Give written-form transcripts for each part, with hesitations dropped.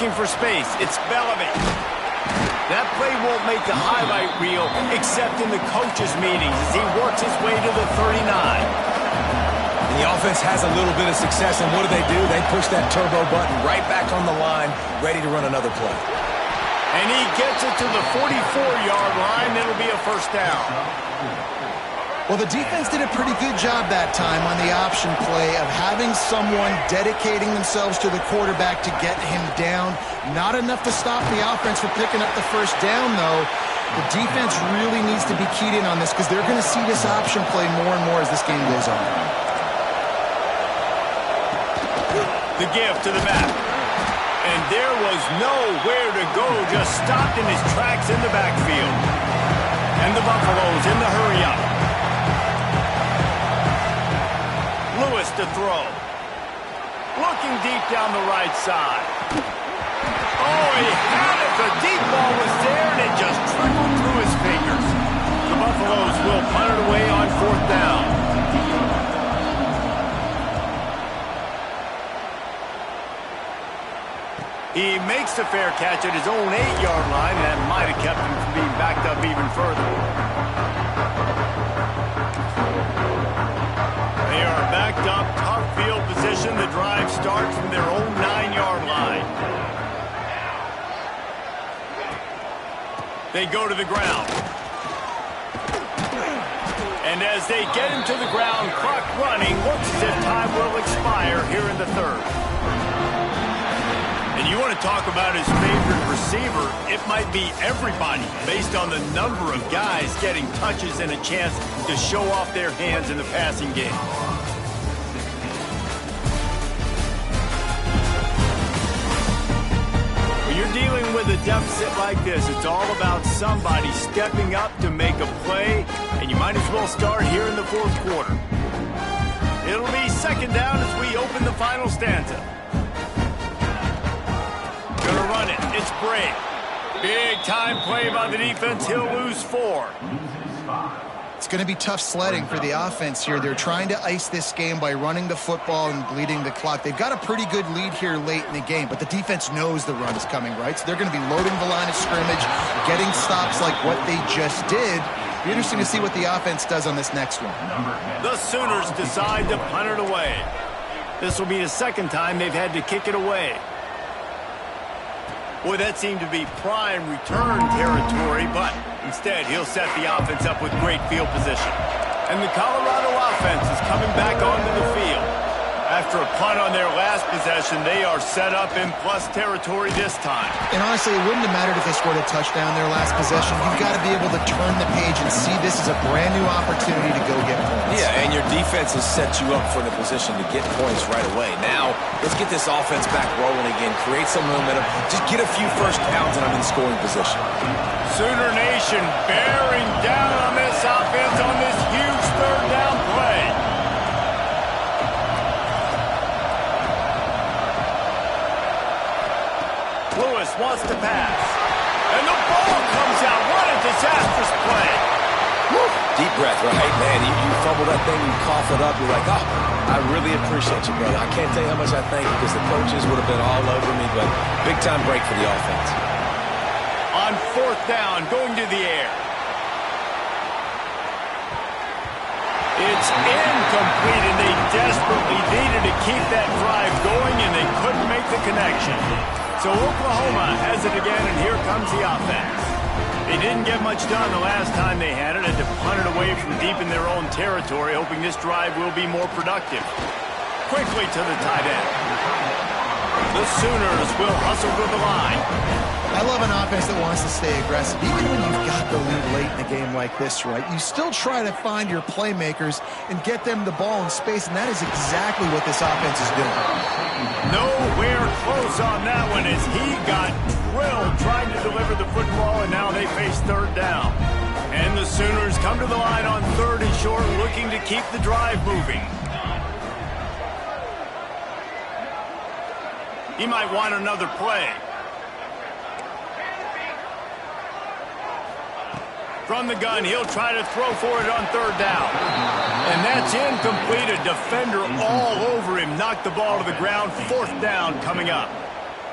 looking for space. It's Bellamy. That play won't make the highlight reel except in the coaches' meetings as he works his way to the 39. And the offense has a little bit of success, and what do? They push that turbo button right back on the line, ready to run another play. And he gets it to the 44-yard line. It'll be a first down. Well, the defense did a pretty good job that time on the option play of having someone dedicating themselves to the quarterback to get him down. Not enough to stop the offense from picking up the first down, though. The defense really needs to be keyed in on this because they're going to see this option play more and more as this game goes on. The give to the back. And there was nowhere to go, just stopped in his tracks in the backfield. And the Buffaloes in the hurry-up. Lewis to throw. Looking deep down the right side. Oh, he had it. The deep ball was there, and it just trickled through his fingers. The Buffaloes will punt it away on fourth down. He makes the fair catch at his own 8-yard line, and that might have kept him from being backed up even further. They are backed up, tough field position. The drive starts from their own 9-yard line. They go to the ground. And as they get him to the ground, clock running, looks as if time will expire here in the third. And you want to talk about his favorite receiver, it might be everybody based on the number of guys getting touches and a chance to show off their hands in the passing game. When you're dealing with a deficit like this, it's all about somebody stepping up to make a play, and you might as well start here in the fourth quarter. It'll be second down as we open the final stanza. Gonna run it. It's Bray. Big time play by the defense. He'll lose 4. It's going to be tough sledding for the offense here. They're trying to ice this game by running the football and bleeding the clock. They've got a pretty good lead here late in the game, but the defense knows the run is coming, right? So they're going to be loading the line of scrimmage, getting stops like what they just did. Be interesting to see what the offense does on this next one. The Sooners decide to punt it away. This will be the second time they've had to kick it away. Boy, that seemed to be prime return territory, but instead he'll set the offense up with great field position. And the Colorado offense is coming back onto the field. After a punt on their last possession, they are set up in plus territory this time. And honestly, it wouldn't have mattered if they scored a touchdown their last possession. You've got to be able to turn the page and see this as a brand new opportunity to go get points. Yeah, and your defense has set you up for the position to get points right away. Now, let's get this offense back rolling again, create some momentum, just get a few first downs, and I'm in scoring position. Sooner Nation bearing down on this offense on this huge third down play. Lewis wants to pass. And the ball comes out. What a disastrous play. Woo. Deep breath, right? Man, you fumble that thing, you cough it up, you're like, oh, I really appreciate you, brother. I can't tell you how much I thank you because the coaches would have been all over me, but big time break for the offense. On fourth down, going to the air. It's incomplete, and they desperately needed to keep that drive going, and they couldn't make the connection. So Oklahoma has it again, and here comes the offense. They didn't get much done the last time they had it, and to punt it away from deep in their own territory, hoping this drive will be more productive. Quickly to the tight end. The Sooners will hustle to the line. I love an offense that wants to stay aggressive. Even when you've got the lead late in a game like this, right, you still try to find your playmakers and get them the ball in space, and that is exactly what this offense is doing. Nowhere close on that one as he got drilled trying to deliver the football, and now they face third down. And the Sooners come to the line on third and short, looking to keep the drive moving. He might want another play. From the gun, he'll try to throw for it on third down. And that's incomplete. A defender all over him. Knocked the ball to the ground. Fourth down coming up.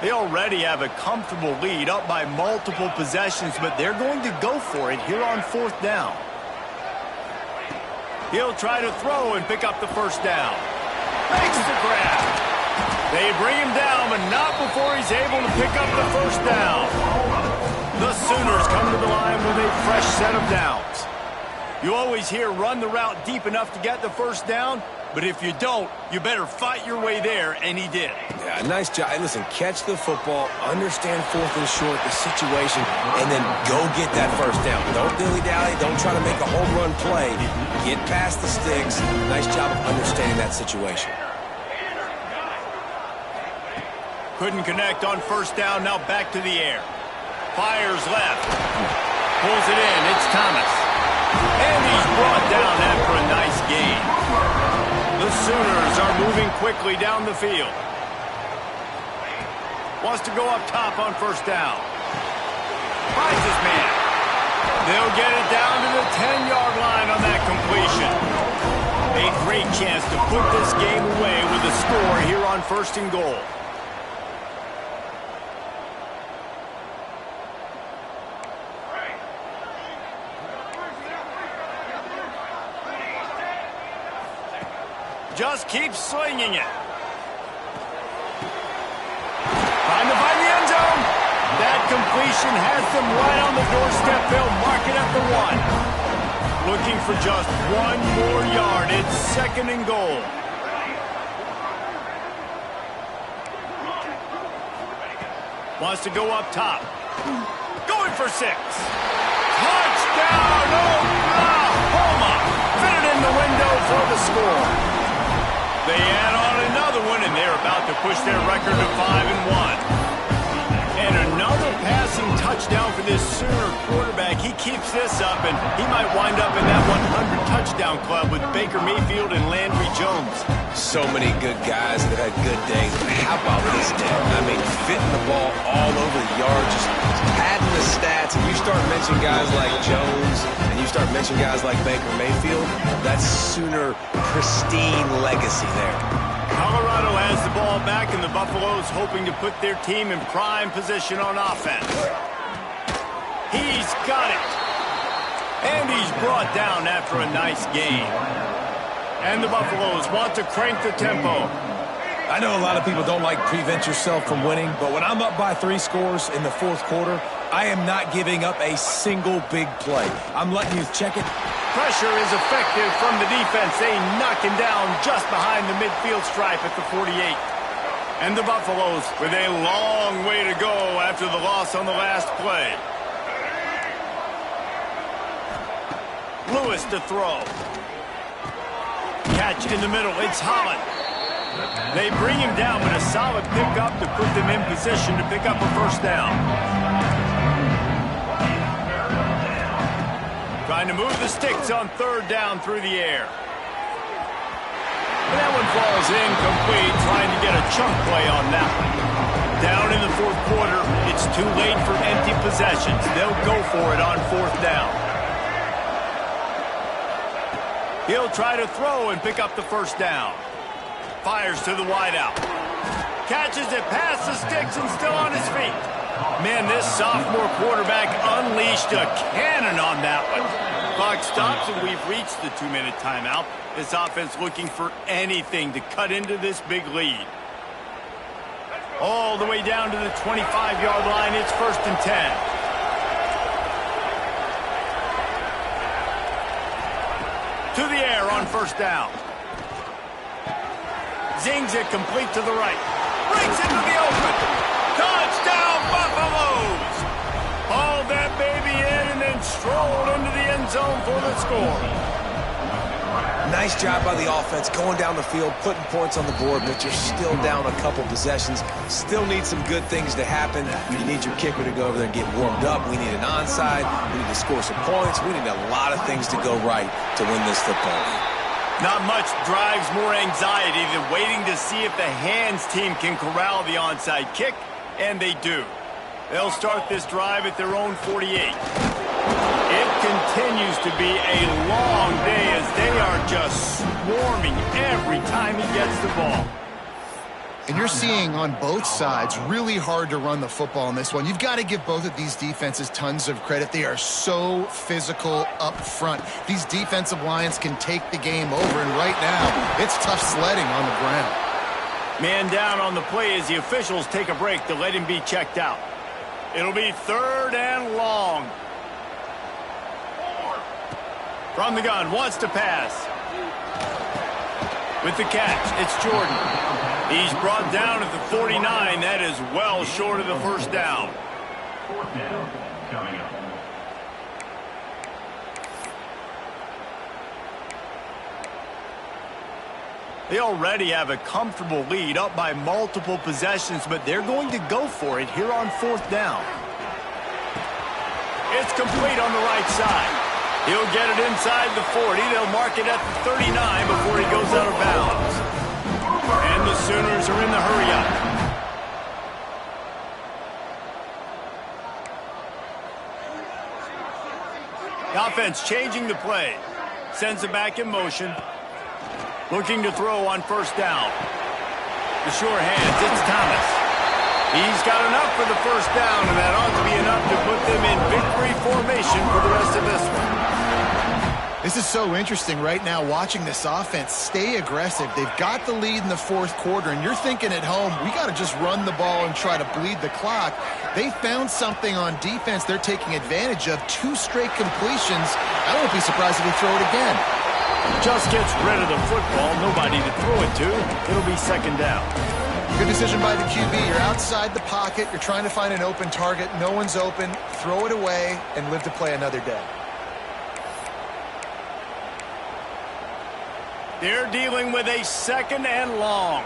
They already have a comfortable lead, up by multiple possessions, but they're going to go for it here on 4th down. He'll try to throw and pick up the first down. Makes the grab. They bring him down, but not before he's able to pick up the first down. The Sooners come to the line with a fresh set of downs. You always hear run the route deep enough to get the first down, but if you don't, you better fight your way there, and he did. Yeah, nice job. Hey, listen, catch the football, understand 4th and short, the situation, and then go get that first down. Don't dilly-dally. Don't try to make a home run play. Get past the sticks. Nice job of understanding that situation. Couldn't connect on first down. Now back to the air. Fires left. Pulls it in. It's Thomas. And he's brought down after a nice gain. The Sooners are moving quickly down the field. Wants to go up top on first down. Finds his man. They'll get it down to the 10-yard line on that completion. A great chance to put this game away with a score here on 1st and goal. Just keep slinging it. Trying to find the end zone. That completion has them right on the doorstep. They'll mark it at the 1. Looking for just 1 more yard. It's 2nd and goal. Wants to go up top. Going for 6. Touchdown, Oklahoma! Fit it in the window for the score. They add on another one, and they're about to push their record to 5-1. And another passing touchdown for this Sooner quarterback. He keeps this up, and he might wind up in that 100 touchdown club with Baker Mayfield and Landry Jones. So many good guys that had good days. How about this day? I mean, fitting the ball all over the yard, just padding the stats. And you start mentioning guys like Jones, and you start mentioning guys like Baker Mayfield, that's Sooner pristine legacy there. Colorado has the ball back, and the Buffaloes hoping to put their team in prime position on offense. He's got it. And he's brought down after a nice gain. And the Buffaloes want to crank the tempo. I know a lot of people don't like prevent yourself from winning, but when I'm up by 3 scores in the 4th quarter, I am not giving up a single big play. I'm letting you check it. Pressure is effective from the defense. They knock him down just behind the midfield stripe at the 48. And the Buffaloes with a long way to go after the loss on the last play. Lewis to throw. Catch in the middle. It's Holland. They bring him down, but a solid pickup to put them in position to pick up a first down. Trying to move the sticks on 3rd down through the air. And that one falls incomplete, trying to get a chunk play on that one. Down in the 4th quarter, it's too late for empty possessions. They'll go for it on 4th down. He'll try to throw and pick up the first down. Fires to the wideout. Catches it past the sticks and still on his feet. Man, this sophomore quarterback unleashed a cannon on that one. Clock stops, and we've reached the 2-minute timeout. This offense looking for anything to cut into this big lead. All the way down to the 25-yard line. It's 1st and 10. To the air on first down. Zings it complete to the right. Breaks into the open. Touchdown, Buffaloes! Hauled that baby in and then strolled into the end zone for the score. Nice job by the offense going down the field, putting points on the board, but you're still down a couple possessions. Still need some good things to happen. You need your kicker to go over there and get warmed up. We need an onside. We need to score some points. We need a lot of things to go right to win this football game. Not much drives more anxiety than waiting to see if the hands team can corral the onside kick, and they do. They'll start this drive at their own 48. It continues to be a long day as they are just swarming every time he gets the ball. And you're seeing on both sides really hard to run the football in this one. You've got to give both of these defenses tons of credit. They are so physical up front. These defensive lines can take the game over, and right now, it's tough sledding on the ground. Man down on the play as the officials take a break to let him be checked out. It'll be 3rd and long. From the gun, wants to pass. With the catch, it's Jordan. He's brought down at the 49. That is well short of the first down. 4th down coming up. They already have a comfortable lead, up by multiple possessions, but they're going to go for it here on 4th down. It's complete on the right side. He'll get it inside the 40. They'll mark it at the 39 before he goes out of bounds. And the Sooners are in the hurry-up. The offense changing the play. Sends it back in motion. Looking to throw on 1st down. The sure hands, it's Thomas. He's got enough for the 1st down, and that ought to be enough to put them in victory formation for the rest of this one. This is so interesting right now, watching this offense stay aggressive. They've got the lead in the 4th quarter, and you're thinking at home, we got to just run the ball and try to bleed the clock. They found something on defense they're taking advantage of. 2 straight completions. I won't be surprised if they throw it again. Just gets rid of the football. Nobody to throw it to. It'll be 2nd down. Good decision by the QB. You're outside the pocket. You're trying to find an open target. No one's open. Throw it away and live to play another day. They're dealing with a 2nd and long.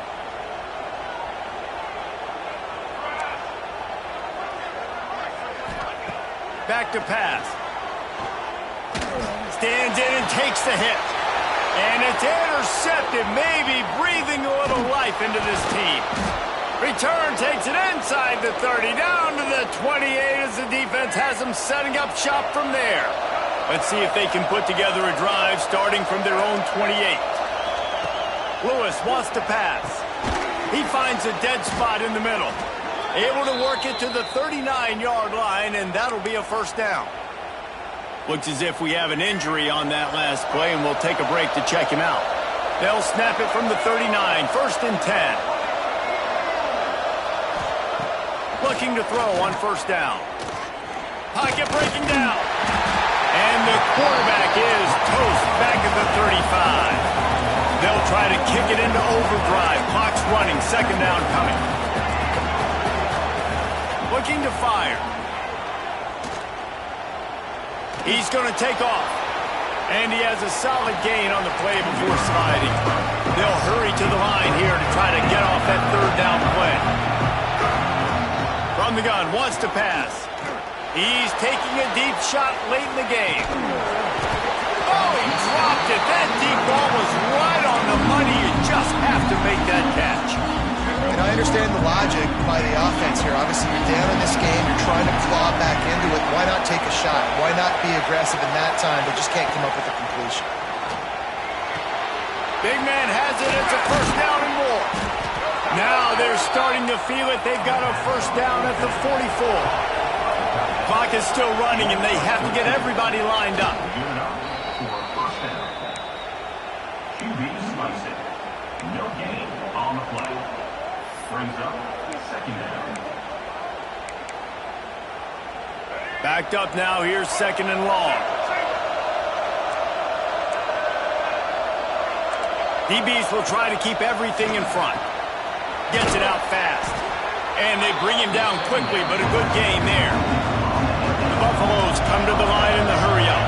Back to pass. Stands in and takes the hit. And it's intercepted, maybe breathing a little life into this team. Return takes it inside the 30, down to the 28 as the defense has them setting up shop from there. Let's see if they can put together a drive starting from their own 28. Lewis wants to pass. He finds a dead spot in the middle. Able to work it to the 39-yard line, and that'll be a 1st down. Looks as if we have an injury on that last play, and we'll take a break to check him out. They'll snap it from the 39, 1st and 10. Looking to throw on 1st down. Pocket breaking down. And the quarterback is toast back at the 35. They'll try to kick it into overdrive. Clock's running, 2nd down coming. Looking to fire. He's going to take off. And he has a solid gain on the play before sliding. They'll hurry to the line here to try to get off that 3rd down play. From the gun, wants to pass. He's taking a deep shot late in the game. Oh, he dropped it. That deep ball was right on the money. You just have to make that catch. And I understand the logic by the offense here. Obviously, you're down in this game. You're trying to claw back into it. Why not take a shot? Why not be aggressive in that time, but just can't come up with a completion? Big man has it. It's a 1st down and more. Now they're starting to feel it. They've got a 1st down at the 44. Clock is still running, and they have to get everybody lined up. QB slice it. No gain on the play. Brings up 2nd down. Backed up now. Here's 2nd and long. DBs will try to keep everything in front. Gets it out fast. And they bring him down quickly, but a good gain there. The Buffaloes come to the line in the hurry-up.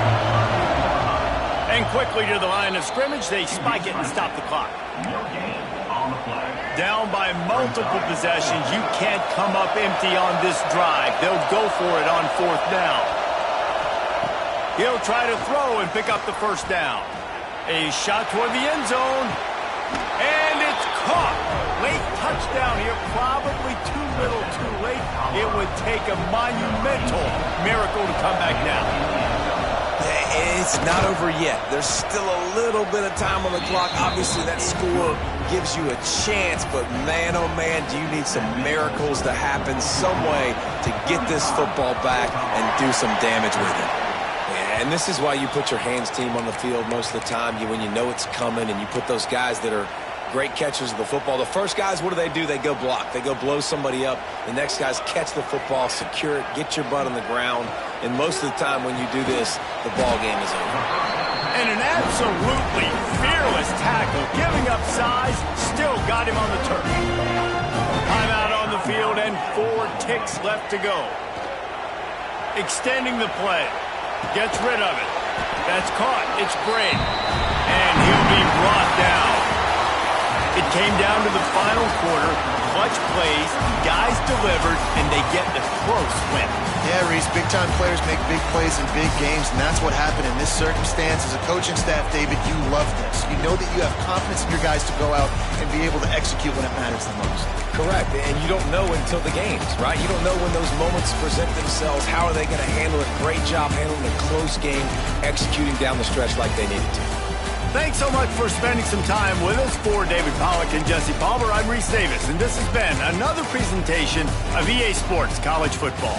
And quickly to the line of scrimmage, they spike it and stop the clock. No gain on the play. Down by multiple possessions. You can't come up empty on this drive. They'll go for it on 4th down. He'll try to throw and pick up the 1st down. A shot toward the end zone. And it's caught. Late touchdown here. Probably too little too late. It would take a monumental miracle to come back now. It's not over yet. There's still a little bit of time on the clock. Obviously, that score gives you a chance, but man, oh man, do you need some miracles to happen some way to get this football back and do some damage with it. And this is why you put your hands team on the field most of the time, when you know it's coming, and you put those guys that are great catchers of the football. The first guys, what do? They go block. They go blow somebody up. The next guys catch the football, secure it, get your butt on the ground. And most of the time when you do this, the ball game is over. And an absolutely fearless tackle, giving up size, still got him on the turf. Timeout on the field and 4 ticks left to go. Extending the play. Gets rid of it. That's caught. It's Gray. And he'll be brought down. It came down to the final quarter. Clutch plays, guys delivered, and they get the close win. Yeah, Reese, big-time players make big plays in big games, and that's what happened in this circumstance. As a coaching staff, David, you love this. You know that you have confidence in your guys to go out and be able to execute when it matters the most. Correct, and you don't know until the games, right? You don't know when those moments present themselves. How are they going to handle it? Great job handling a close game, executing down the stretch like they needed to. Thanks so much for spending some time with us. For David Pollack and Jesse Palmer, I'm Reese Davis, and this has been another presentation of EA Sports College Football.